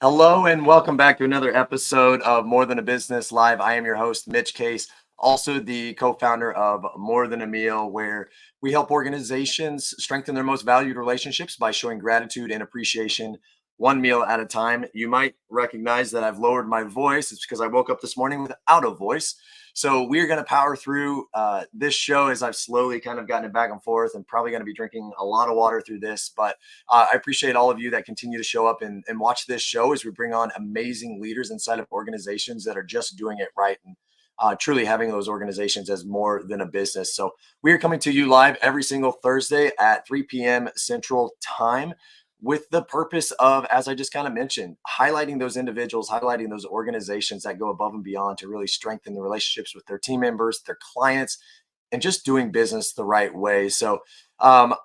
Hello and welcome back to another episode of More Than a Business Live. I am your host, Mitch Case, also the co-founder of More Than a Meal, where we help organizations strengthen their most valued relationships by showing gratitude and appreciation one meal at a time. You might recognize that I've lowered my voice. It's because I woke up this morning without a voice. So we're going to power through this show as I've slowly kind of gotten it back and forth, and probably going to be drinking a lot of water through this. But I appreciate all of you that continue to show up and watch this show as we bring on amazing leaders inside of organizations that are just doing it right and truly having those organizations as more than a business. So we are coming to you live every single Thursday at 3 p.m. Central Time, with the purpose of, as I just kind of mentioned, highlighting those individuals, highlighting those organizations that go above and beyond to really strengthen the relationships with their team members, their clients, and just doing business the right way. So part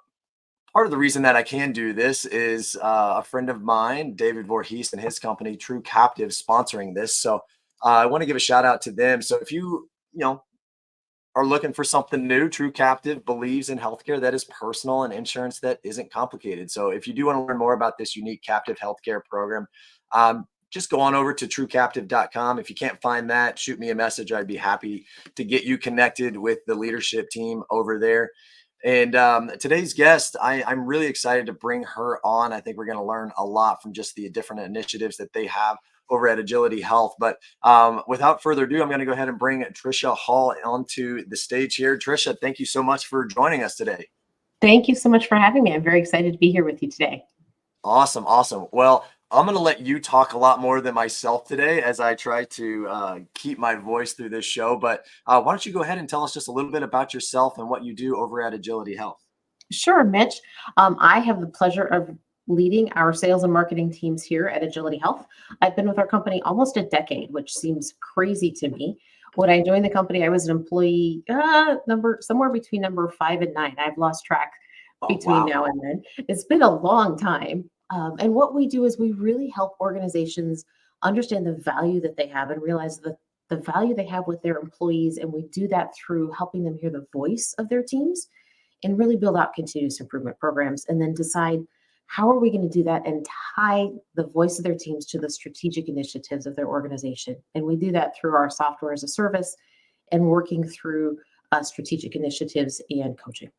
of the reason that I can do this is a friend of mine, David Voorhees, and his company, True Captive, sponsoring this. So I want to give a shout out to them. So if you are looking for something new, True Captive believes in healthcare that is personal and insurance that isn't complicated. So if you do want to learn more about this unique captive healthcare program, just go on over to truecaptive.com. If you can't find that, shoot me a message. I'd be happy to get you connected with the leadership team over there. And today's guest, I'm really excited to bring her on. I think we're going to learn a lot from just the different initiatives that they have over at Agility Health. But without further ado, I'm going to go ahead and bring Trisha Hall onto the stage here. Trisha, thank you so much for joining us today. Thank you so much for having me. I'm very excited to be here with you today. Awesome. Awesome. Well, I'm going to let you talk a lot more than myself today as I try to keep my voice through this show. But why don't you go ahead and tell us just a little bit about yourself and what you do over at Agility Health? Sure, Mitch. I have the pleasure of leading our sales and marketing teams here at Agility Health. I've been with our company almost a decade, which seems crazy to me. When I joined the company, I was an employee somewhere between number 5 and 9. I've lost track Oh, between wow. now and then. It's been a long time. And what we do is we really help organizations understand the value that they have and realize the value they have with their employees. And we do that through helping them hear the voice of their teams and really build out continuous improvement programs and then decide how are we going to do that and tie the voice of their teams to the strategic initiatives of their organization. And we do that through our software as a service and working through strategic initiatives and coaching.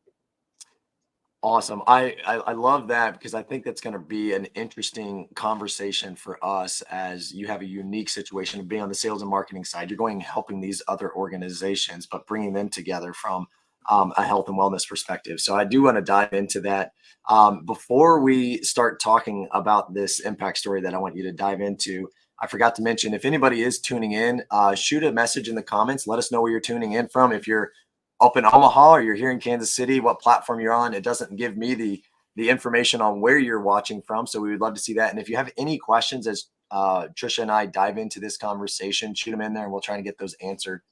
Awesome. I love that because I think that's going to be an interesting conversation for us as you have a unique situation of being on the sales and marketing side. You're going and helping these other organizations, but bringing them together from a health and wellness perspective. So I do want to dive into that. Before we start talking about this impact story that I want you to dive into, I forgot to mention, if anybody is tuning in, shoot a message in the comments. Let us know where you're tuning in from. If you're up in Omaha or you're here in Kansas City, what platform you're on. It doesn't give me the information on where you're watching from. So we would love to see that. And if you have any questions as Trisha and I dive into this conversation, shoot them in there and we'll try to get those answered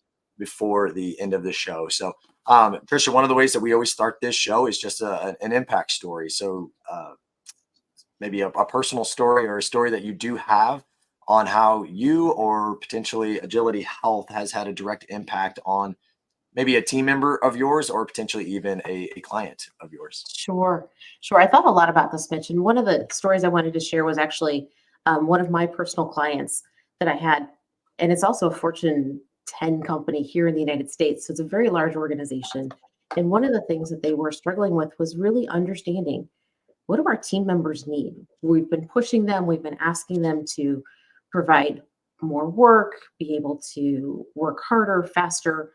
before the end of the show. So Trisha, one of the ways that we always start this show is just an impact story. So maybe a personal story or a story that you do have on how you or potentially Agility Health has had a direct impact on maybe a team member of yours or potentially even a client of yours. Sure. I thought a lot about this, Mitch. And one of the stories I wanted to share was actually one of my personal clients that I had. And it's also a Fortune 10 company here in the United States. So it's a very large organization. And one of the things that they were struggling with was really understanding, what do our team members need? We've been pushing them, we've been asking them to provide more work, be able to work harder, faster,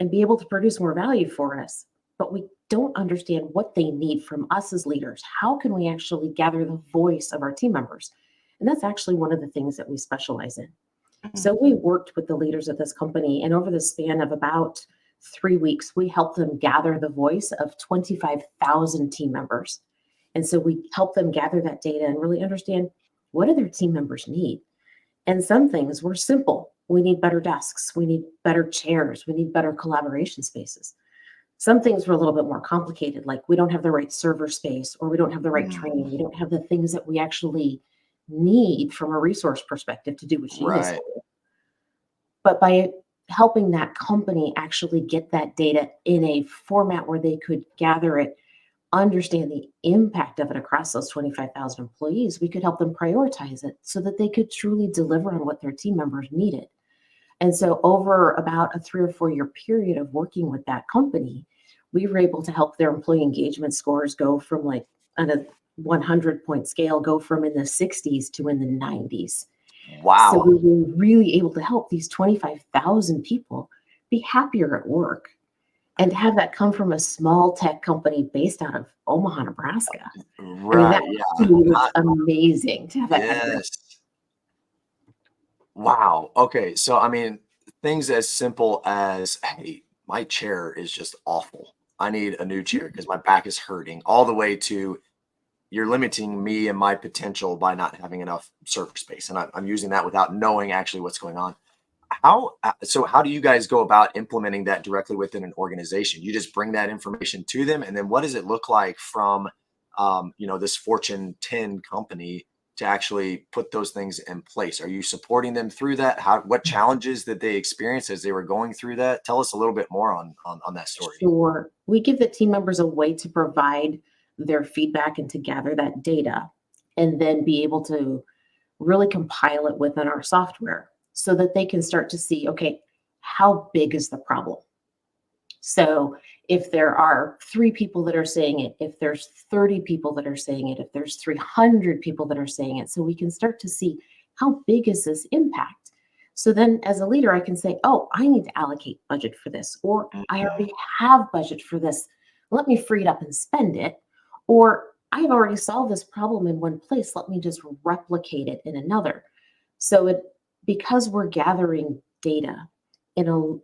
and be able to produce more value for us. But we don't understand what they need from us as leaders. How can we actually gather the voice of our team members? And that's actually one of the things that we specialize in. So we worked with the leaders of this company, and over the span of about 3 weeks, we helped them gather the voice of 25,000 team members. And so we help them gather that data and really understand, what do their team members need? And some things were simple. We need better desks. We need better chairs. We need better collaboration spaces. Some things were a little bit more complicated, like we don't have the right server space, or we don't have the right training. We don't have the things that we actually need from a resource perspective to do what she needs to Right. do. But by helping that company actually get that data in a format where they could gather it understand the impact of it across those 25,000 employees, we could help them prioritize it so that they could truly deliver on what their team members needed. And so, over about a 3 or 4 year period of working with that company, we were able to help their employee engagement scores go from like on a 100-point scale, go from in the 60s to in the 90s. So, Wow. we were really able to help these 25,000 people be happier at work and have that come from a small tech company based out of Omaha, Nebraska. I mean, that Right. to Yeah. me was amazing to have that kind of. Yes. Wow. Okay. So, I mean, things as simple as, hey, my chair is just awful. I need a new chair because my back is hurting, all the way to you're limiting me and my potential by not having enough server space. And I'm using that without knowing actually what's going on. How do you guys go about implementing that directly within an organization? You just bring that information to them, and then what does it look like from this Fortune 10 company to actually put those things in place? Are you supporting them through that? What challenges did they experience as they were going through that? Tell us a little bit more on that story. Sure. We give the team members a way to provide their feedback and to gather that data and then be able to really compile it within our software so that they can start to see, okay, how big is the problem? So if there are 3 people that are saying it, if there's 30 people that are saying it, if there's 300 people that are saying it, so we can start to see how big is this impact. So then as a leader, I can say, oh, I need to allocate budget for this, or I Mhm. already have budget for this. Let me free it up and spend it. Or I've already solved this problem in one place. Let me just replicate it in another. So it because we're gathering data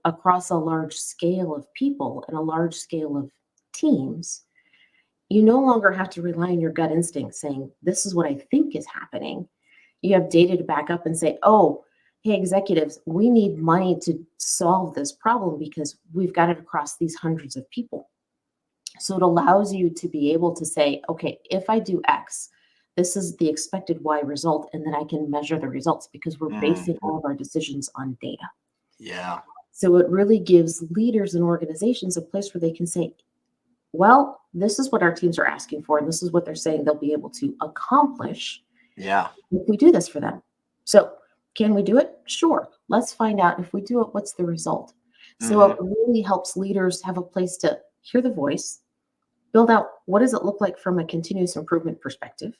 across a large scale of people and a large scale of teams, you no longer have to rely on your gut instinct saying, this is what I think is happening. You have data to back up and say, oh, hey, executives, we need money to solve this problem because we've got it across these hundreds of people. So it allows you to be able to say, okay, if I do X, this is the expected Y result, and then I can measure the results because we're basing Mhm. all of our decisions on data. Yeah. So it really gives leaders and organizations a place where they can say, well, this is what our teams are asking for, and this is what they're saying they'll be able to accomplish Yeah. if we do this for them. So, can we do it? Sure. Let's find out if we do it, what's the result? So, Hmm. it really helps leaders have a place to hear the voice, build out what does it look like from a continuous improvement perspective,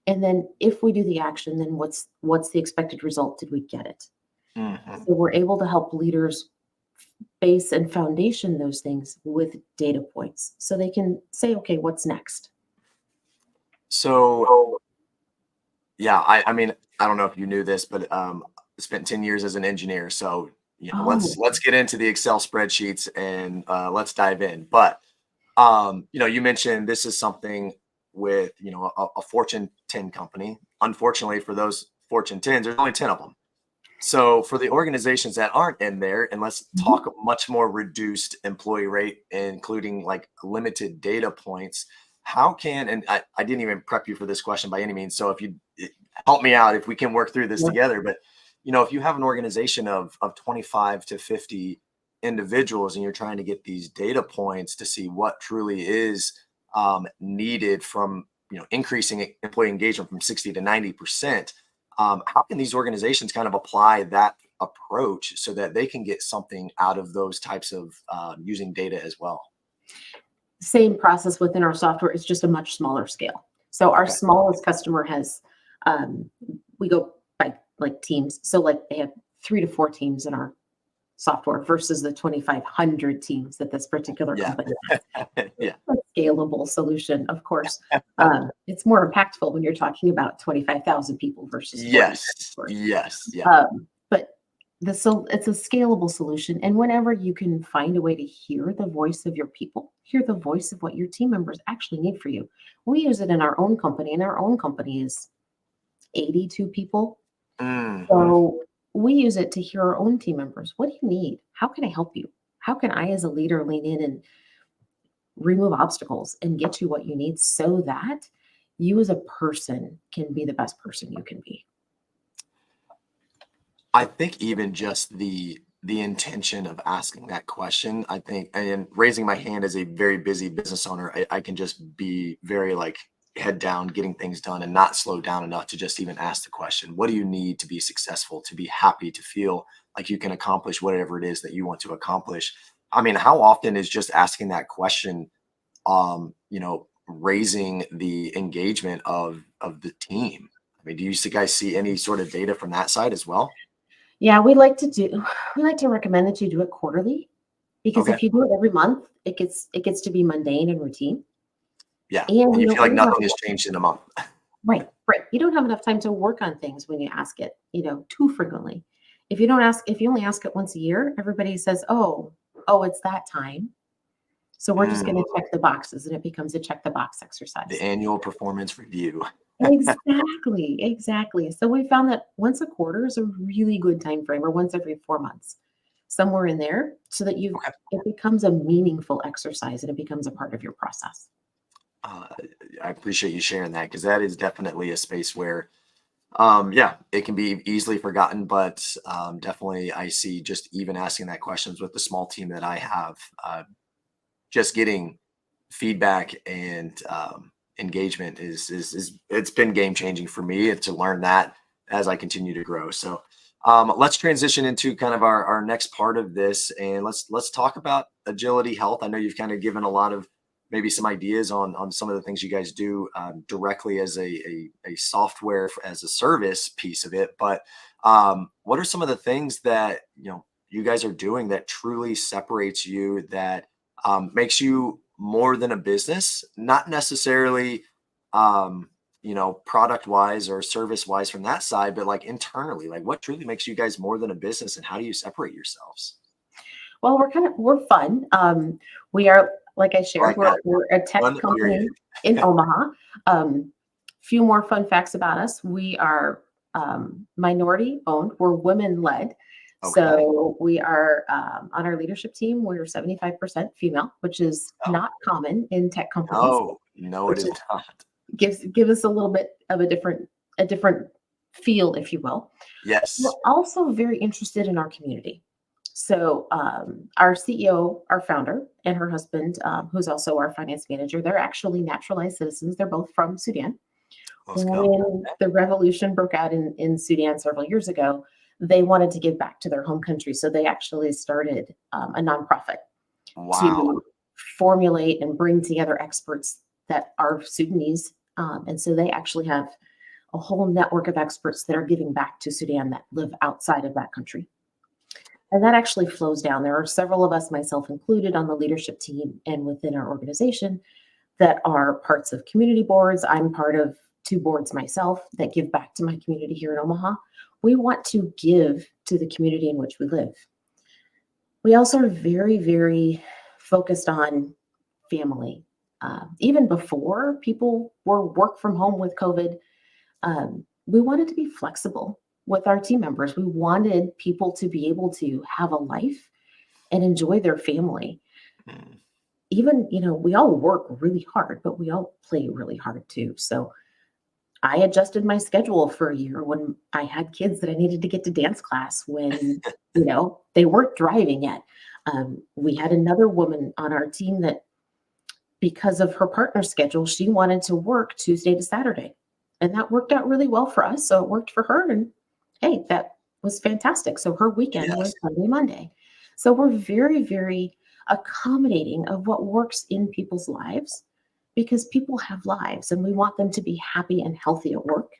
and then if we do the action, then what's the expected result? Did we get it? Hmm. So we're able to help leaders base and foundation those things with data points so they can say, okay, what's next? So, yeah, I mean, I don't know if you knew this, but I spent 10 years as an engineer. So, Oh, let's get into the Excel spreadsheets and let's dive in. But you mentioned this is something with, a Fortune 10 company. Unfortunately, for those Fortune 10s, there's only 10 of them. So for the organizations that aren't in there, and let's talk mhm. a much more reduced employee rate, including like limited data points, how can, and I didn't even prep you for this question by any means. So if you help me out, if we can work through this Yeah. together, but if you have an organization of 25 to 50 individuals and you're trying to get these data points to see what truly is needed from, increasing employee engagement from 60 to 90%, how can these organizations kind of apply that approach so that they can get something out of those types of using data as well? Same process within our software. It's just a much smaller scale. So our Okay. smallest customer has, um, we go by like teams. So like they have 3 to 4 teams in our software versus the 2,500 teams that this particular Yeah. company has. Yeah. A scalable solution, of course. It's more impactful when you're talking about 25,000 people versus 40, of Yes. course. Yes. Yeah. But it's a scalable solution. And whenever you can find a way to hear the voice of your people, hear the voice of what your team members actually need for you. We use it in our own company, and our own company is 82 people. Hmm. So we use it to hear our own team members. What do you need? How can I help you? How can I, as a leader, lean in and remove obstacles and get you what you need so that you as a person can be the best person you can be? I think even just the the intention of asking that question. I think, and raising my hand as a very busy business owner, I can just be very like head down, getting things done and not slow down enough to just even ask the question, what do you need to be successful, to be happy, to feel like you can accomplish whatever it is that you want to accomplish? I mean, how often is just asking that question, raising the engagement of the team? I mean, do you guys see any sort of data from that side as well? Yeah, we like to recommend that you do it quarterly, because Okay. if you do it every month, it gets to be mundane and routine. Yeah. And And you you feel don't like really have nothing has changed in a month. right, right. You don't have enough time to work on things when you ask it, too frequently. If you only ask it once a year, everybody says, "Oh, it's that time." So we're just going Mm, to check the boxes, and it becomes a check the box the exercise. annual performance review. Exactly, exactly. So we found that once a quarter is a really good time frame, or once every 4 months, somewhere in there, so that Okay. it becomes a meaningful exercise and it becomes a part of your process. Uh, I appreciate you sharing that because that is definitely a space where, yeah, it can be easily forgotten, but definitely I see just even asking that questions with the small team that I have, just getting feedback and engagement is it's been game changing for me to learn that as I continue to grow. So let's transition into kind of our next part of this, and let's talk about agility health. I know you've kind of given a lot of maybe some ideas on some of the things you guys do directly as a software as a service piece of it, but what are some of the things that you guys are doing that truly separates you, that makes you more than a business, not necessarily, product wise or service wise from that side, but like internally, like what truly makes you guys more than a business and how do you separate yourselves? Well, we're fun. We are, like I I shared, like that. we're a tech Fun, period. company in Omaha. Few more fun facts about us: we are minority owned. We're women led. Okay. So we are, on our leadership team. We're 75% female, which is Oh, not common in tech companies, no, no, it which is not. give us a little bit of a different feel, if you will. We're Yes. also very interested in our community. So, our CEO, our founder, and her husband, who's also our finance manager, they're actually naturalized citizens. They're both from Sudan. Let's go. When the revolution broke out in Sudan several years ago, they wanted to give back to their home country. So they actually started, a nonprofit Wow. to formulate and bring together experts that are Sudanese. And so they actually have a whole network of experts that are giving back to Sudan that live outside of that country. And that actually flows down. There are several of us, myself included, on the leadership team and within our organization that are parts of community boards. I'm part of two boards myself that give back to my community here in Omaha. We want to give to the community in which we live. We also are very, very focused on family. Even before people were work from home with COVID, we wanted to be flexible with our team members. We wanted people to be able to have a life and enjoy their family. Mm, Even, we all work really hard, but we all play really hard too. So I adjusted my schedule for a year when I had kids that I needed to get to dance class when, they weren't driving yet. We had another woman on our team that, because of her partner's schedule, she wanted to work Tuesday to Saturday. And that worked out really well for us. So it worked for her. And hey, that was fantastic. So her weekend yes. was Sunday, Monday. So we're very, very accommodating of what works in people's lives, because people have lives and we want them to be happy and healthy at work.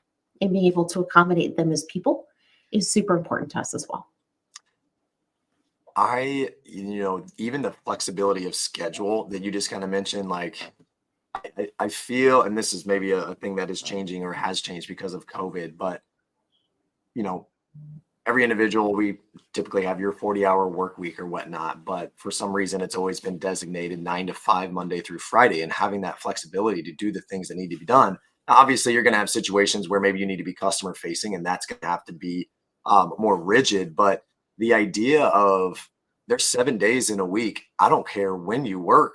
And being able to accommodate them as people is super important to us as well. Even the flexibility of schedule that you just kind of mentioned, like I feel, and this is maybe a thing that is changing or has changed because of COVID, but you know, every individual, we typically have your 40-hour work week or whatnot, but for some reason it's always been designated 9 to 5 Monday through Friday, and having that flexibility to do the things that need to be done. Now, obviously you're going to have situations where maybe you need to be customer facing and that's going to have to be more rigid, but the idea of there's 7 days in a week, I don't care when you work,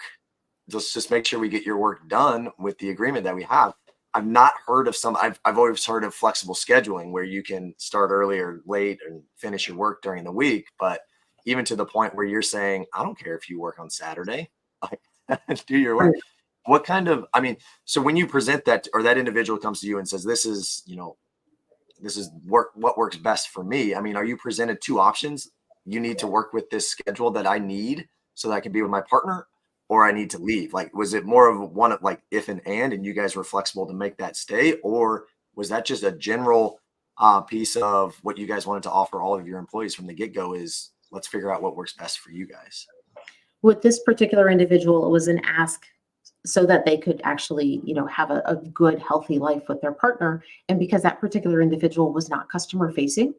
just make sure we get your work done with the agreement that we have. I've not heard of I've always heard of flexible scheduling where you can start early or late and finish your work during the week. But even to the point where you're saying, I don't care if you work on Saturday, like do your work. Right. What kind of, I mean, so when you present that, or that individual comes to you and says, this is, this is what works best for me. I mean, are you presented two options? You need to work with this schedule that I need so that I can be with my partner, or I need to leave. Like, was it more of one of like if and you guys were flexible to make that stay, or was that just a general piece of what you guys wanted to offer all of your employees from the get-go is let's figure out what works best for you guys? With this particular individual, it was an ask so that they could actually, have a good, healthy life with their partner. And because that particular individual was not customer facing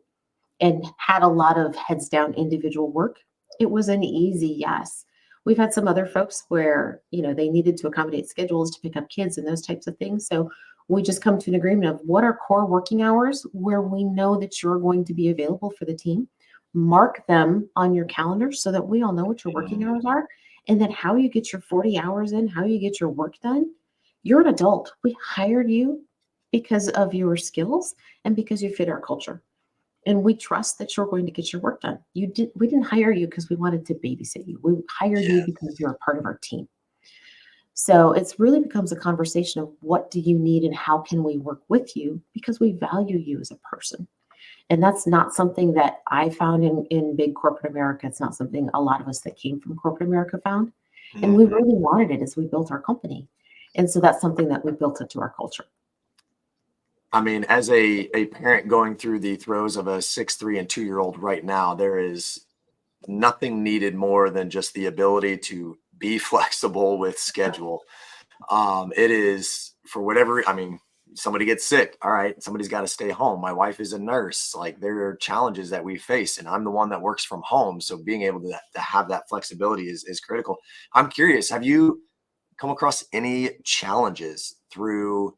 and had a lot of heads down individual work, it was an easy yes. We've had some other folks where, they needed to accommodate schedules to pick up kids and those types of things. So we just come to an agreement of what are core working hours where we know that you're going to be available for the team. Mark them on your calendar so that we all know what your working Mm, hours are, and then how you get your 40 hours in, how you get your work done. You're an adult. We hired you because of your skills and because you fit our culture. And we trust that you're going to get your work done. We didn't hire you because we wanted to babysit you. We hired you yeah. because you're a part of our team. So it's really becomes a conversation of what do you need and how can we work with you because we value you as a person. And that's not something that I found in big corporate America. It's not something a lot of us that came from corporate America found. And we Mhm. really wanted it as we built our company. And so that's something that we built into our culture. I mean, as a parent going through the throes of a 6'3" and 2-year-old right now, there is nothing needed more than just the ability to be flexible with schedule. It is for whatever, I mean, somebody gets sick. All right, somebody's got to stay home. My wife is a nurse. Like there are challenges that we face, and I'm the one that works from home. So being able to have that flexibility is critical. I'm curious, have you come across any challenges through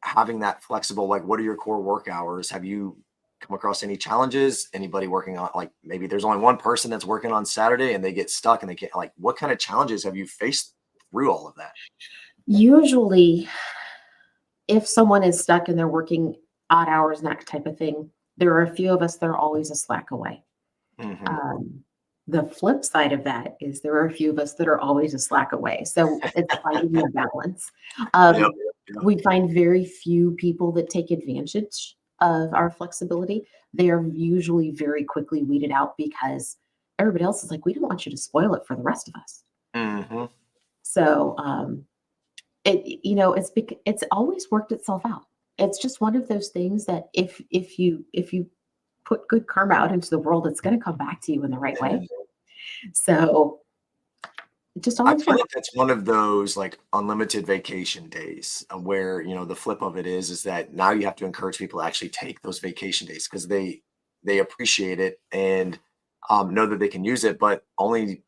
having that flexible, like what are your core work hours? Have you come across any challenges? Anybody working on like maybe there's only one person that's working on Saturday and they get stuck and they can't, like what kind of challenges have you faced through all of that? Usually, if someone is stuck and they're working odd hours and that type of thing, there are a few of us that are always a slack away. Hmm. Um, the flip side of that is there are a few of us that are always a slack away. So it's finding the balance. Yep. Um, Yep. we find very few people that take advantage of our flexibility. They are usually very quickly weeded out because everybody else is like, we don't want you to spoil it for the rest of us. Hmm. So it's always worked itself out. It's just one of those things that if you put good karma out into the world, it's going to come back to you in the right way. So it just I always feel works. like that's one of those like unlimited vacation days where, the flip of it is that now you have to encourage people to actually take those vacation days because they appreciate it and know that they can use it, but only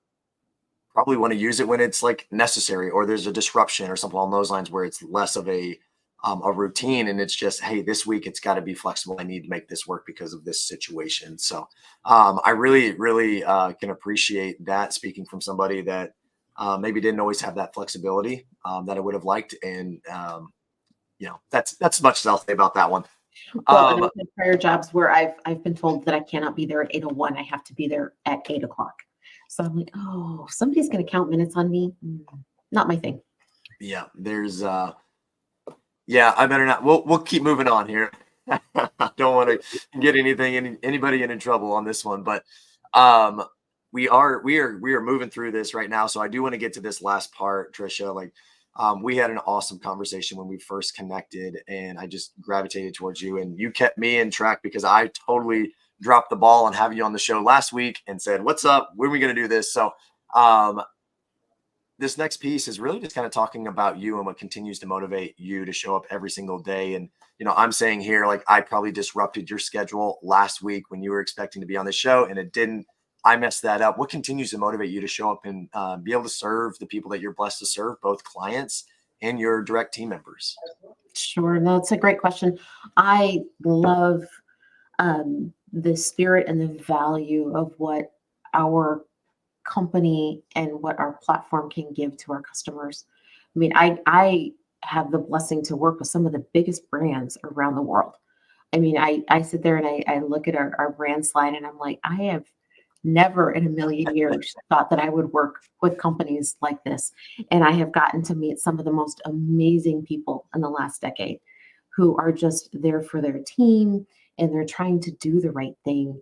probably want to use it when it's like necessary or there's a disruption or something along those lines where it's less of a routine and it's just, hey, this week it's got to be flexible. I need to make this work because of this situation. So I really, really can appreciate that speaking from somebody that maybe didn't always have that flexibility that I would have liked. And that's as much as I'll say about that one. Well, and Um, I've had prior jobs where I've been told that I cannot be there at 8:01. I have to be there at 8 o'clock. So I'm like, oh, somebody's going to count minutes on me. Not my thing. yeah, there's yeah, I better not. We'll keep moving on here. I don't want to get anybody in trouble on this one, but um, we are moving through this right now. So I do want to get to this last part, Trisha. Like, we had an awesome conversation when we first connected, and I just gravitated towards you, and you kept me in track because I totally dropped the ball on having you on the show last week and said, "What's up? When are we going to do this?" So um, this next piece is really just kind of talking about you and what continues to motivate you to show up every single day. And, I'm saying here, like, I probably disrupted your schedule last week when you were expecting to be on the show and it didn't. I messed that up. What continues to motivate you to show up and be able to serve the people that you're blessed to serve, both clients and your direct team members? Sure. No, it's a great question. I love the spirit and the value of what our company and what our platform can give to our customers. I mean, I have the blessing to work with some of the biggest brands around the world. I mean, I sit there and I look at our brand slide and I'm like, I have never in a million years thought that I would work with companies like this. And I have gotten to meet some of the most amazing people in the last decade who are just there for their team and they're trying to do the right thing.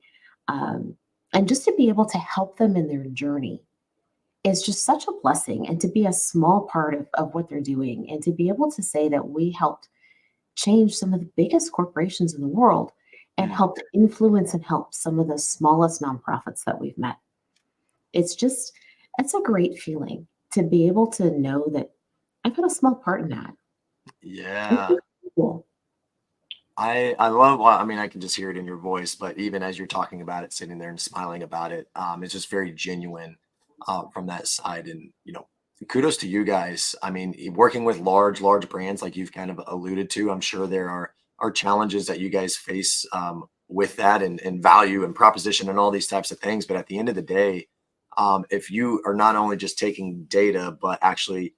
Um, and just to be able to help them in their journey is just such a blessing. And to be a small part of what they're doing and to be able to say that we helped change some of the biggest corporations in the world and Mm. helped influence and help some of the smallest nonprofits that we've met. It's just, it's a great feeling to be able to know that I've had a small part in that. It's Yeah. really cool. I love, well, I mean, I can just hear it in your voice, but even as you're talking about it, sitting there and smiling about it, it's just very genuine from that side. And, kudos to you guys. I mean, working with large brands like you've kind of alluded to, I'm sure there are challenges that you guys face with that and value and proposition and all these types of things. But at the end of the day, if you are not only just taking data, but actually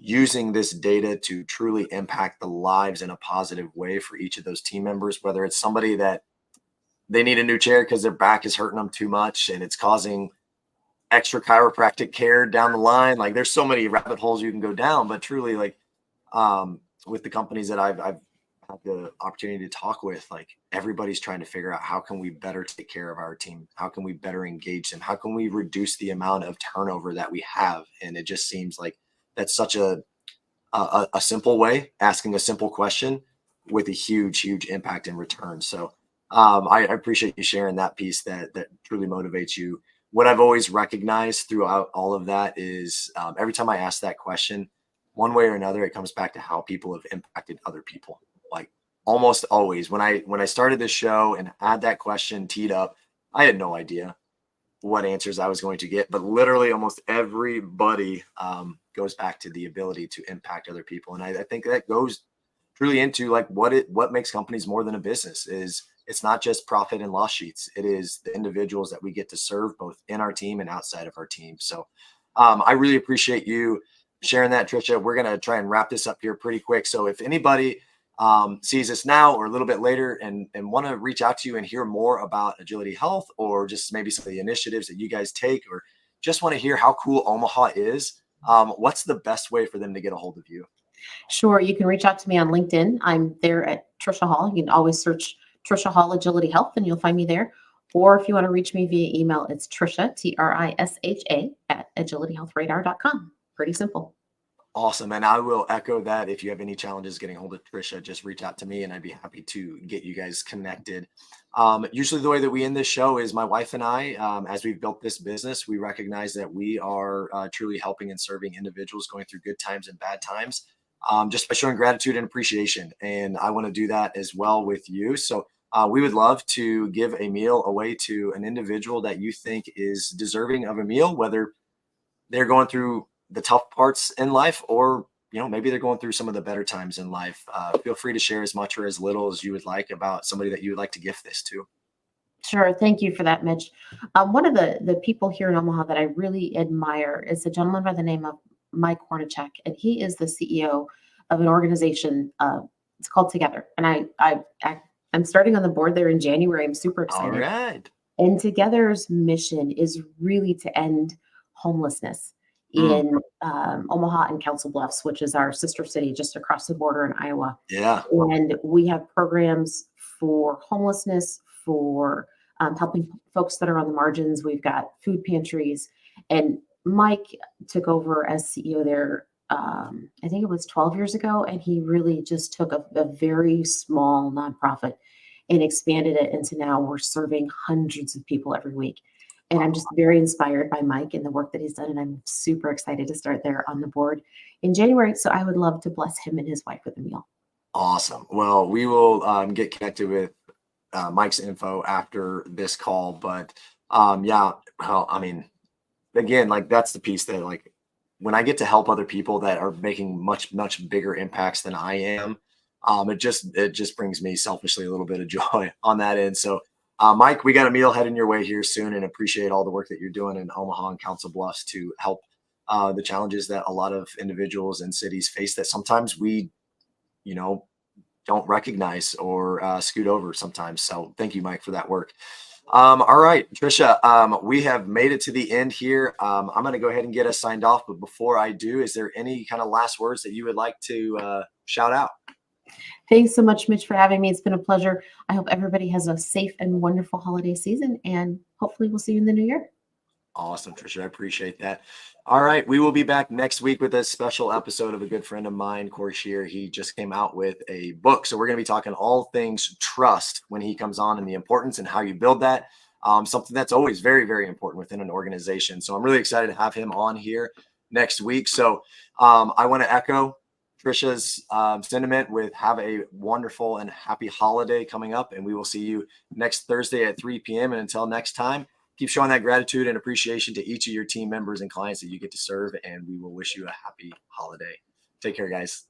using this data to truly impact the lives in a positive way for each of those team members, whether it's somebody that they need a new chair because their back is hurting them too much and it's causing extra chiropractic care down the line. Like there's so many rabbit holes you can go down, but truly like with the companies that I've had the opportunity to talk with, like everybody's trying to figure out how can we better take care of our team? How can we better engage them? How can we reduce the amount of turnover that we have? And it just seems like that's such a simple way, asking a simple question with a huge impact in return. So I appreciate you sharing that piece that truly motivates you. What I've always recognized throughout all of that is every time I ask that question, one way or another, it comes back to how people have impacted other people. Like almost always, when I started this show and had that question teed up, I had no idea what answers I was going to get, but literally almost everybody goes back to the ability to impact other people. And I think that goes truly into like what makes companies more than a business is it's not just profit and loss sheets. It is the individuals that we get to serve both in our team and outside of our team. So I really appreciate you sharing that, Trisha. We're going to try and wrap this up here pretty quick. So if anybody sees this now or a little bit later and want to reach out to you and hear more about Agility Health or just maybe some of the initiatives that you guys take or just want to hear how cool Omaha is, what's the best way for them to get a hold of you? Sure, you can reach out to me on LinkedIn. I'm there at Trisha Hall. You can always search Trisha Hall Agility Health and you'll find me there. Or if you want to reach me via email, it's Trisha, Trisha, at agilityhealthradar.com. Pretty simple. Awesome. And I will echo that. If you have any challenges getting hold of Trisha, just reach out to me and I'd be happy to get you guys connected. Usually the way that we end this show is my wife and I, as we've built this business, we recognize that we are truly helping and serving individuals going through good times and bad times, just by showing gratitude and appreciation. And I want to do that as well with you. So we would love to give a meal away to an individual that you think is deserving of a meal, whether they're going through the tough parts in life or maybe they're going through some of the better times in life. Feel free to share as much or as little as you would like about somebody that you would like to gift this to. Sure. Thank you for that, Mitch. One of the people here in Omaha that I really admire is a gentleman by the name of Mike Hornacek, and he is the CEO of an organization. It's called Together, and I'm starting on the board there in January. I'm super All excited. right. And Together's mission is really to end homelessness Mm, in Omaha and Council Bluffs, which is our sister city just across the border in Iowa. yeah. And we have programs for homelessness, for helping folks that are on the margins. We've got food pantries. And Mike took over as CEO there, I think it was 12 years ago. And he really just took a very small nonprofit and expanded it into now we're serving hundreds of people every week. And I'm just very inspired by Mike and the work that he's done. And I'm super excited to start there on the board in January. So I would love to bless him and his wife with a meal. Awesome. Well, we will get connected with Mike's info after this call, but yeah, well, I mean, again, like that's the piece that like when I get to help other people that are making much bigger impacts than I am, it just brings me selfishly a little bit of joy on that end. So, Mike, we got a meal heading your way here soon, and appreciate all the work that you're doing in Omaha and Council Bluffs to help the challenges that a lot of individuals and cities face that sometimes we, you know, don't recognize or scoot over sometimes. So, thank you, Mike, for that work. All right, Trisha, we have made it to the end here. I'm going to go ahead and get us signed off. But before I do, is there any kind of last words that you would like to shout out? Thanks so much, Mitch, for having me. It's been a pleasure. I hope everybody has a safe and wonderful holiday season, and hopefully we'll see you in the new year. Awesome, Trisha. I appreciate that. All right. We will be back next week with a special episode of a good friend of mine, Corey Shear. He just came out with a book. So we're going to be talking all things trust when he comes on and the importance and how you build that. Something that's always very, very important within an organization. So I'm really excited to have him on here next week. So I want to echo Trisha's sentiment with have a wonderful and happy holiday coming up. And we will see you next Thursday at 3 p.m. And until next time, keep showing that gratitude and appreciation to each of your team members and clients that you get to serve. And we will wish you a happy holiday. Take care, guys.